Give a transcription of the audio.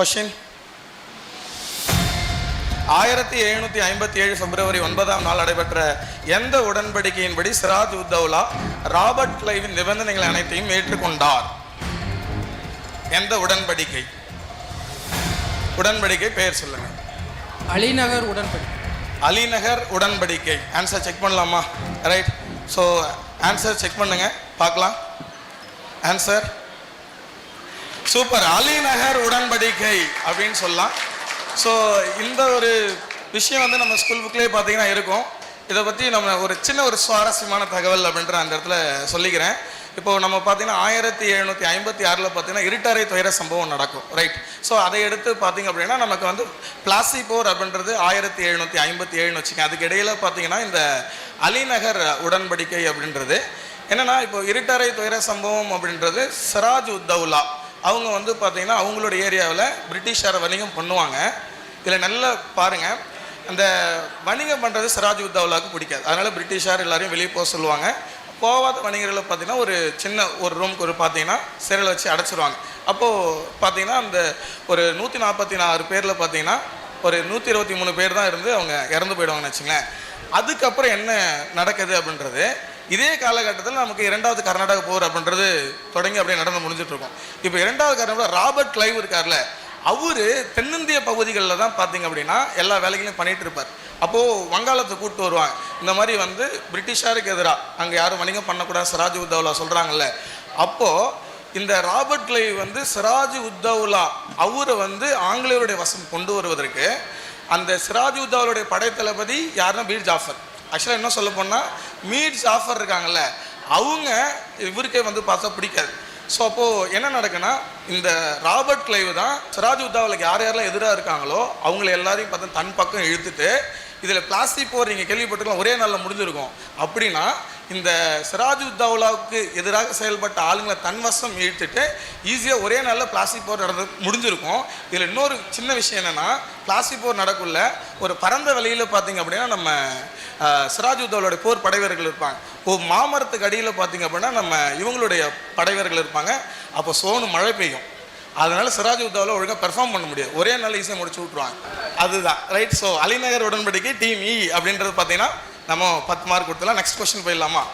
Question. 1757 பிப்ரவரி 9ஆம் நாள் நடைபெற்ற எந்த உடன்படிக்கையின்படி சிராஜ் உத் தௌலா ராபர்ட் கிளைவின் நிபந்தனைகள் அனைத்தையும் ஏற்றுக்கொண்டார்? எந்த உடன்படிக்கை? உடன்படிக்கை பெயர் சொல்லுங்க. அலிநகர் உடன்படிக்கை. அலிநகர் உடன்படிக்கை. ஆன்சர் செக் பண்ணலாமா? ரைட். ஸோ ஆன்சர் செக் பண்ணுங்க பார்க்கலாம். ஆன்சர் சூப்பர், அலிநகர் உடன்படிக்கை அப்படின்னு சொல்லலாம். ஸோ இந்த ஒரு விஷயம் வந்து நம்ம ஸ்கூல் புக்லேயே பார்த்தீங்கன்னா இருக்கும். இதை பற்றி நம்ம ஒரு சின்ன ஒரு சுவாரஸ்யமான தகவல் அப்படின்ற அந்த இடத்துல சொல்லிக்கிறேன். இப்போது நம்ம பார்த்தீங்கன்னா 1756 பார்த்தீங்கன்னா இருட்டறை துயர சம்பவம் நடக்கும். ரைட். ஸோ அதை எடுத்து பார்த்தீங்க அப்படின்னா நமக்கு வந்து பிளாசி போர் அப்படின்றது 1757 வச்சுக்கேன். அதுக்கு இடையில பார்த்தீங்கன்னா இந்த அலிநகர் உடன்படிக்கை அப்படின்றது என்னென்னா, இப்போ இருட்டறை துயர சம்பவம் அப்படின்றது சிராஜ் உத் தௌலா அவங்க வந்து பார்த்தீங்கன்னா அவங்களுடைய ஏரியாவில் பிரிட்டிஷாரை வணிகம் பண்ணுவாங்க. இதில் நல்லா பாருங்கள், அந்த வணிகம் பண்ணுறது சிராஜ் உத் தௌலாவுக்கு பிடிக்காது. அதனால் பிரிட்டிஷார் எல்லாரையும் வெளியே போக சொல்லுவாங்க. போகாத வணிகர்களை பார்த்தீங்கன்னா ஒரு சின்ன ஒரு ரூமுக்கு ஒரு பார்த்தீங்கன்னா சிறையில் வச்சு அடைச்சிருவாங்க. அப்போது பார்த்தீங்கன்னா அந்த ஒரு 144 பேரில் பார்த்தீங்கன்னா ஒரு 123 பேர் தான் இருந்து அவங்க இறந்து போயிடுவாங்கன்னு வச்சுங்களேன். அதுக்கப்புறம் என்ன நடக்குது அப்படின்றது இதே காலகட்டத்தில் நமக்கு 2வது கர்நாடக போர் அப்படின்றது தொடங்கி அப்படியே நடந்து முடிஞ்சிட்ருக்கோம். இப்போ 2வது கர்நாடக ராபர்ட் கிளைவ் இருக்கார்ல, அவர் தென்னிந்திய பகுதிகளில் தான் பார்த்தீங்க அப்படின்னா எல்லா வேலைகளையும் பண்ணிகிட்டு இருப்பார். அப்போது வங்காளத்தை கூப்பிட்டு வருவாங்க. இந்த மாதிரி வந்து பிரிட்டிஷாருக்கு எதிராக அங்கே யாரும் வணிகம் பண்ணக்கூடாது சிராஜ் உத் தௌலா சொல்கிறாங்கல்ல. அப்போது இந்த ராபர்ட் கிளைவ் வந்து சிராஜ் உத் தௌலா அவரை வந்து ஆங்கிலேயருடைய வசம் கொண்டு வருவதற்கு அந்த சிராஜ் உத் தௌலாவுடைய படைத்தளபதி யாருன்னா மீர் ஜாஃபர். ஆக்சுவலாக என்ன சொல்ல போனால் மீர் ஜாஃபர் இருக்காங்கல்ல, அவங்க இவருக்கே வந்து பார்த்தா பிடிக்காது. ஸோ அப்போது என்ன நடக்குன்னா, இந்த ராபர்ட் கிளைவ் தான் சிராஜ் உத் தௌலாவுக்கு யார் யாரெல்லாம் எதிராக இருக்காங்களோ அவங்கள எல்லாரையும் பார்த்தா தன் பக்கம் இழுத்துட்டு, இதில் பிளாஸ்டிக் போர் நீங்கள் கேள்விப்பட்டிருக்கலாம் ஒரே நாளில் முடிஞ்சிருக்கும். அப்படின்னா இந்த சிராஜ் உத் தௌலாவுக்கு எதிராக செயல்பட்ட ஆளுங்களை தன்வசம் இழுத்துட்டு ஈஸியாக ஒரே நாளில் பிளாஸ்டிக் போர் முடிஞ்சிருக்கும். இதில் இன்னொரு சின்ன விஷயம் என்னென்னா, பிளாஸ்டிக் போர் நடக்குள்ள ஒரு பரந்த வெளியில் பார்த்தீங்க அப்படின்னா நம்ம சிராஜ் உத் தௌலாவுடைய போர் படைவீரர்கள் இருப்பாங்க. மாமரத்துக்கு அடியில் பார்த்தீங்க அப்படின்னா நம்ம இவங்களுடைய படைவீரர்கள் இருப்பாங்க. அப்போ சோனு மழை பெய்யும். அதனால சிராஜ் உத் தௌலா ஒழுங்காக பெர்ஃபார்ம் பண்ண முடியாது, ஒரே நாள் ஈஸியாக முடிச்சு விட்ருவாங்க. அதுதான் ரைட். ஸோ அலிநகர் உடன்படிக்கை டீம் இ அப்படின்றது பார்த்தீங்கன்னா நம்ம 10 மார்க் கொடுத்துலாம். நெக்ஸ்ட் கொஸ்டின் போயிடலாமா?